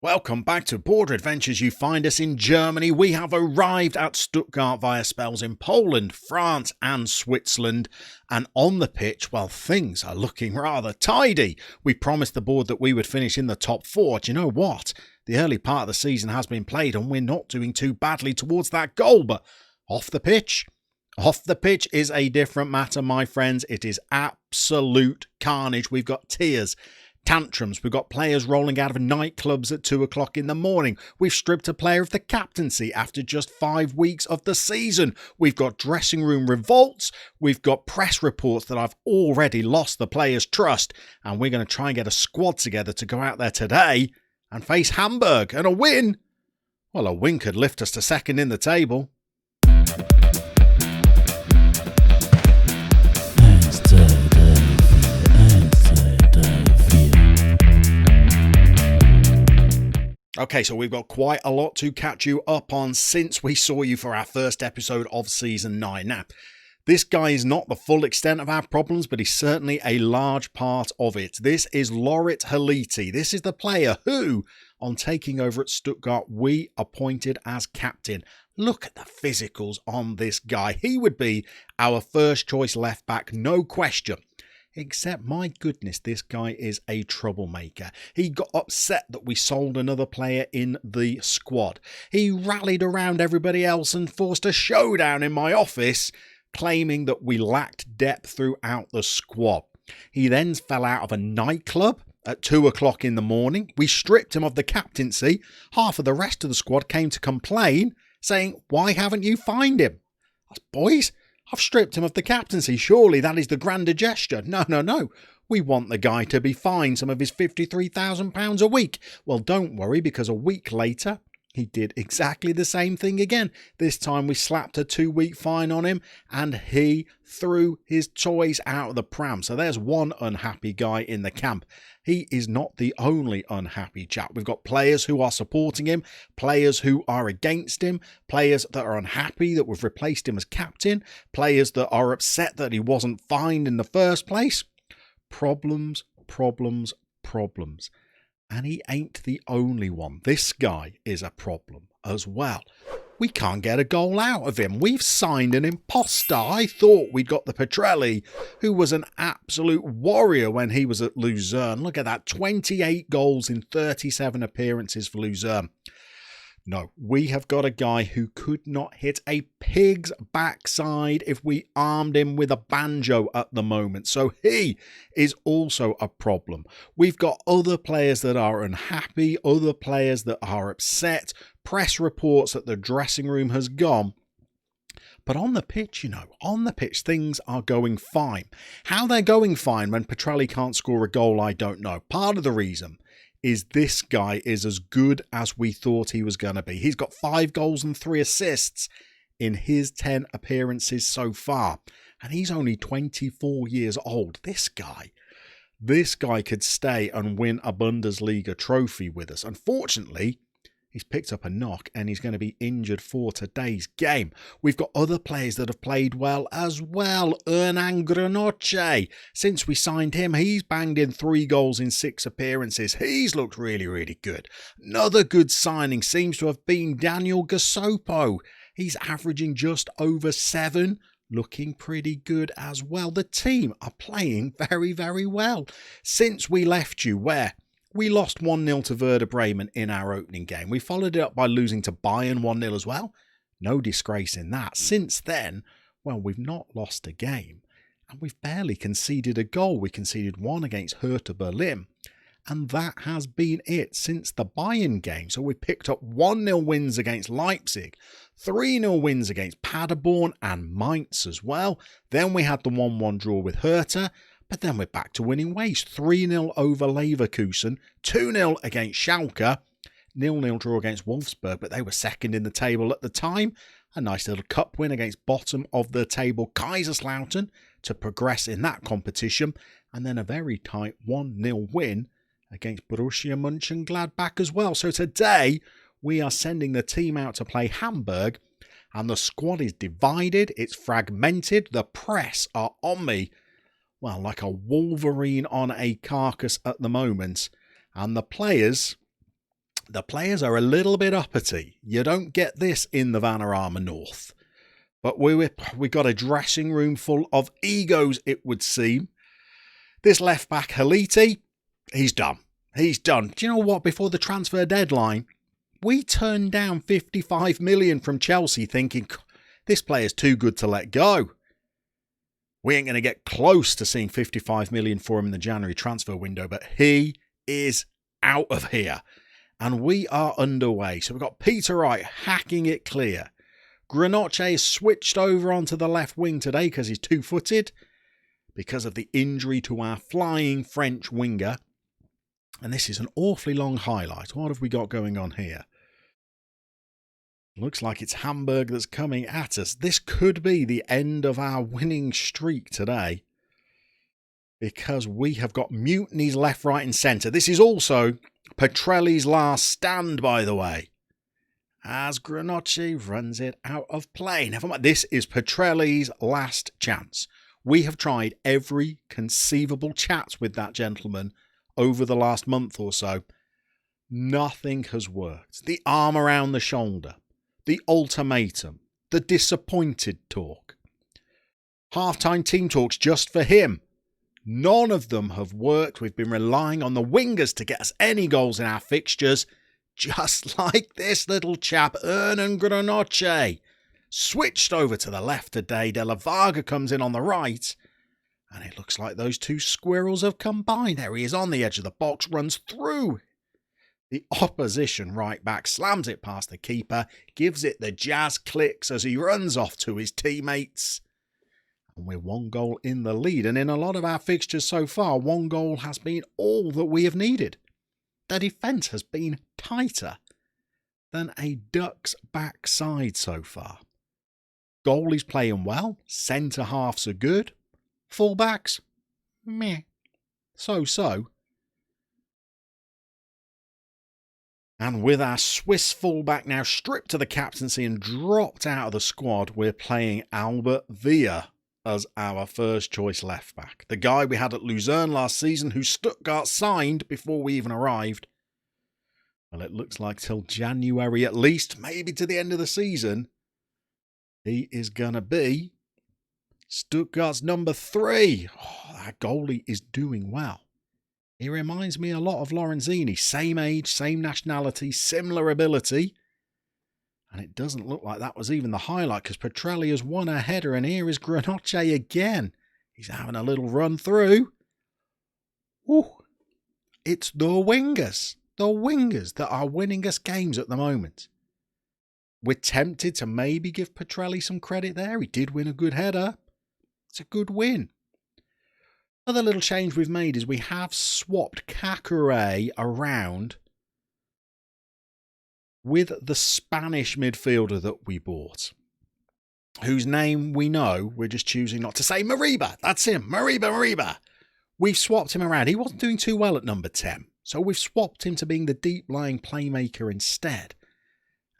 Welcome back to Border Adventures. You find us in Germany. We have arrived at Stuttgart via spells in Poland, France and Switzerland. And on the pitch, well, things are looking rather tidy. We promised the board that we would finish in the top four. Do you know what? The early part of the season has been played and we're not doing too badly towards that goal. But off the pitch is a different matter, my friends. It is absolute carnage. We've got tears, tantrums. We've got players rolling out of nightclubs at 2 o'clock in the morning. We've stripped a player of the captaincy after just 5 weeks of the season. We've got dressing room revolts. We've got press reports that I've already lost the players' trust. And we're going to try and get a squad together to go out there today and face Hamburg. And a win? Well, a win could lift us to second in the table. Okay, so we've got quite a lot to catch you up on since we saw you for our first episode of Season 9. Now, this guy is not the full extent of our problems, but he's certainly a large part of it. This is Lorit Haliti. This is the player who, on taking over at Stuttgart, we appointed as captain. Look at the physicals on this guy. He would be our first choice left back, no question. Except, my goodness, this guy is a troublemaker. He got upset that we sold another player in the squad. He rallied around everybody else and forced a showdown in my office, claiming that we lacked depth throughout the squad. He then fell out of a nightclub at 2 o'clock in the morning. We stripped him of the captaincy. Half of the rest of the squad came to complain, saying, "Why haven't you fined him?" I said, "Boys, I've stripped him of the captaincy. Surely that is the grander gesture." No. We want the guy to be fined some of his £53,000 a week. Well, don't worry, because a week later, he did exactly the same thing again. This time we slapped a 2-week fine on him and he threw his toys out of the pram. So there's one unhappy guy in the camp. He is not the only unhappy chap. We've got players who are supporting him, players who are against him, players that are unhappy that we've replaced him as captain, players that are upset that he wasn't fined in the first place. Problems. And he ain't the only one. This guy is a problem as well. We can't get a goal out of him. We've signed an imposter. I thought we'd got the Petrelli, who was an absolute warrior when he was at Luzerne. Look at that, 28 goals in 37 appearances for Luzerne. No, we have got a guy who could not hit a pig's backside if we armed him with a banjo at the moment. So he is also a problem. We've got other players that are unhappy, other players that are upset, press reports that the dressing room has gone. But on the pitch, things are going fine. How they're going fine when Petrelli can't score a goal, I don't know. Part of the reason is this guy is as good as we thought he was going to be. He's got 5 goals and 3 assists in his 10 appearances so far. And he's only 24 years old. This guy could stay and win a Bundesliga trophy with us. Unfortunately, he's picked up a knock and he's going to be injured for today's game. We've got other players that have played well as well. Hernan Granoche. Since we signed him, he's banged in 3 goals in 6 appearances. He's looked really, really good. Another good signing seems to have been Daniel Gasopo. He's averaging just over 7. Looking pretty good as well. The team are playing very, very well. Since we left you, where we lost 1-0 to Werder Bremen in our opening game. We followed it up by losing to Bayern 1-0 as well. No disgrace in that. Since then, well, we've not lost a game. And we've barely conceded a goal. We conceded 1 against Hertha Berlin. And that has been it since the Bayern game. So we've picked up 1-0 wins against Leipzig, 3-0 wins against Paderborn and Mainz as well. Then we had the 1-1 draw with Hertha. But then we're back to winning ways. 3-0 over Leverkusen, 2-0 against Schalke, 0-0 draw against Wolfsburg, but they were second in the table at the time. A nice little cup win against bottom of the table Kaiserslautern to progress in that competition. And then a very tight 1-0 win against Borussia Mönchengladbach as well. So today we are sending the team out to play Hamburg. And the squad is divided, it's fragmented, the press are on me. Well, like a wolverine on a carcass at the moment. And the players, The players are a little bit uppity. You don't get this in the Vanarama North. But we got a dressing room full of egos, it would seem. This left back, Haliti, he's done. He's done. Do you know what? Before the transfer deadline, we turned down 55 million from Chelsea thinking, this player's too good to let go. We ain't going to get close to seeing 55 million for him in the January transfer window, but he is out of here. And we are underway. So we've got Peter Wright hacking it clear. Granoche is switched over onto the left wing today because he's two-footed because of the injury to our flying French winger. And this is an awfully long highlight. What have we got going on here? Looks like it's Hamburg that's coming at us. This could be the end of our winning streak today because we have got mutinies left, right and centre. This is also Petrelli's last stand, by the way, as Granoche runs it out of play. Never mind, this is Petrelli's last chance. We have tried every conceivable chat with that gentleman over the last month or so. Nothing has worked. The arm around the shoulder, the ultimatum, the disappointed talk. Half-time team talks just for him. None of them have worked. We've been relying on the wingers to get us any goals in our fixtures. Just like this little chap, Hernan Granoche. Switched over to the left today. De La Varga comes in on the right. And it looks like those two squirrels have combined. There he is on the edge of the box, runs through. The opposition right back slams it past the keeper, gives it the jazz clicks as he runs off to his teammates. And we're one goal in the lead. And in a lot of our fixtures so far, one goal has been all that we have needed. The defence has been tighter than a duck's backside so far. Goalie's playing well. Centre-halves are good. Full-backs, meh. So-so. And with our Swiss fullback now stripped to the captaincy and dropped out of the squad, we're playing Albert Villa as our first choice left back. The guy we had at Luzern last season who Stuttgart signed before we even arrived. Well, it looks like till January at least, maybe to the end of the season, he is going to be Stuttgart's number 3. Oh, that goalie is doing well. He reminds me a lot of Lorenzini. Same age, same nationality, similar ability. And it doesn't look like that was even the highlight because Petrelli has won a header and here is Granoche again. He's having a little run through. Ooh, it's the wingers. The wingers that are winning us games at the moment. We're tempted to maybe give Petrelli some credit there. He did win a good header. It's a good win. Another little change we've made is we have swapped Kakure around with the Spanish midfielder that we bought, whose name we know, we're just choosing not to say. Mariba, that's him, Mariba. We've swapped him around. He wasn't doing too well at number 10, so we've swapped him to being the deep-lying playmaker instead.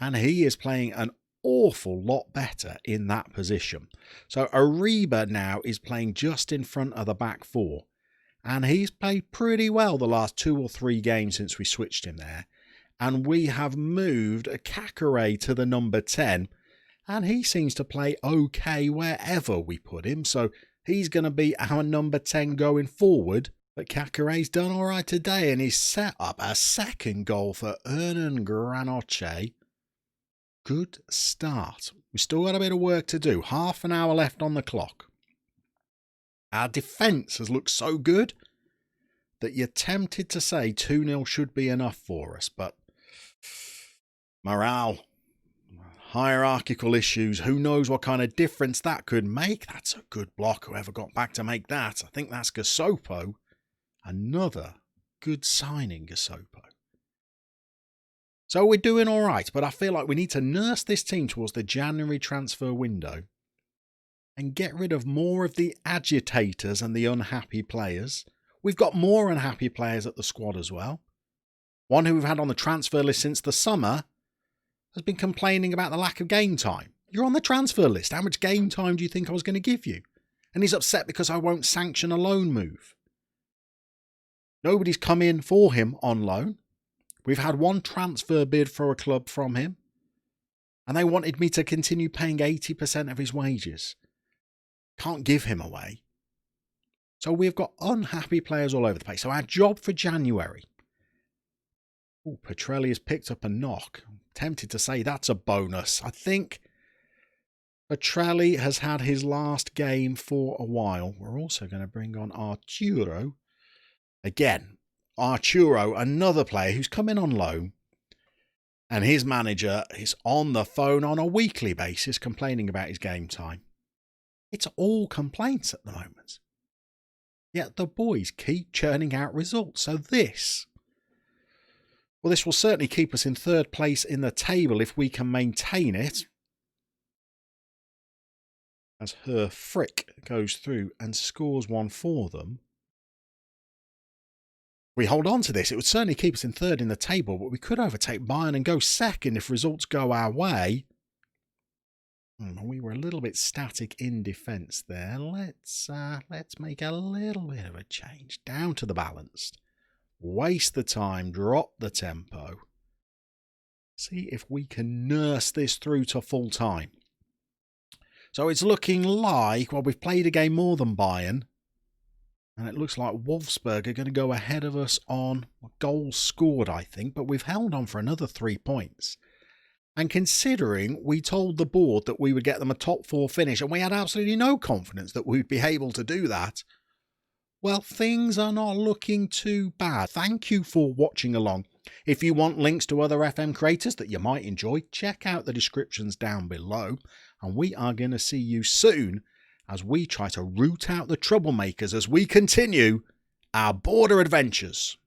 And he is playing an awful lot better in that position. So Ariba now is playing just in front of the back four. And he's played pretty well the last 2 or 3 games since we switched him there. And we have moved Kakure to the number 10. And he seems to play okay wherever we put him. So he's going to be our number 10 going forward. But Kakure's done all right today. And he's set up a second goal for Hernan Granoche. Good start. We've still got a bit of work to do. Half an hour left on the clock. Our defence has looked so good that you're tempted to say 2-0 should be enough for us. But morale, hierarchical issues, who knows what kind of difference that could make. That's a good block, whoever got back to make that. I think that's Gasopo. Another good signing, Gasopo. So we're doing all right, but I feel like we need to nurse this team towards the January transfer window and get rid of more of the agitators and the unhappy players. We've got more unhappy players at the squad as well. One who we've had on the transfer list since the summer has been complaining about the lack of game time. You're on the transfer list. How much game time do you think I was going to give you? And he's upset because I won't sanction a loan move. Nobody's come in for him on loan. We've had one transfer bid for a club from him, and they wanted me to continue paying 80% of his wages. Can't give him away. So we've got unhappy players all over the place. So our job for January. Oh, Petrelli has picked up a knock. I'm tempted to say that's a bonus. I think Petrelli has had his last game for a while. We're also going to bring on Arturo. Again, Arturo, another player who's come in on loan. And his manager is on the phone on a weekly basis complaining about his game time. It's all complaints at the moment. Yet the boys keep churning out results. So this will certainly keep us in third place in the table if we can maintain it. As Her Frick goes through and scores one for them. If we hold on to this, it would certainly keep us in third in the table, but we could overtake Bayern and go second if results go our way. We were a little bit static in defence there. Let's make a little bit of a change. Down to the balanced. Waste the time, drop the tempo. See if we can nurse this through to full time. So it's looking like, well, we've played a game more than Bayern. And it looks like Wolfsburg are going to go ahead of us on goals scored, I think. But we've held on for another 3 points. And considering we told the board that we would get them a top 4 finish, and we had absolutely no confidence that we'd be able to do that, well, things are not looking too bad. Thank you for watching along. If you want links to other FM creators that you might enjoy, check out the descriptions down below. And we are going to see you soon as we try to root out the troublemakers as we continue our border adventures.